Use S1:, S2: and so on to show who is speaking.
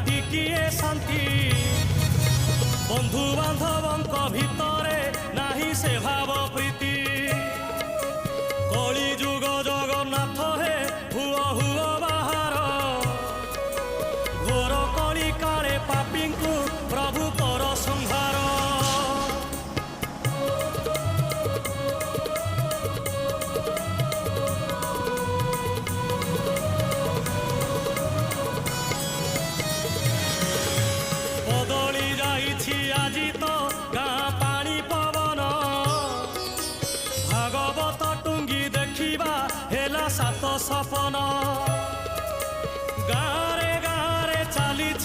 S1: ଟିକିଏ ଶାନ୍ତି ବନ୍ଧୁ ବାନ୍ଧବଙ୍କ ଭିତରେ ନାହିଁ ସେ ଭାବ ପ୍ରୀତି କଳି ଯୁଗ ଜଗନ୍ନାଥ ହେ ହୁଅ ହୁଅ ବାହାର ଘୋର କଳି କାଳେ ପାପୀଙ୍କୁ ପ୍ରଭୁ କର ସଂହାର বদলি যাইছি আজি তো গাঁ পানি পবন ভাগবত টুঙ্গি দেখিবা হেলা সাত সপন গাঁ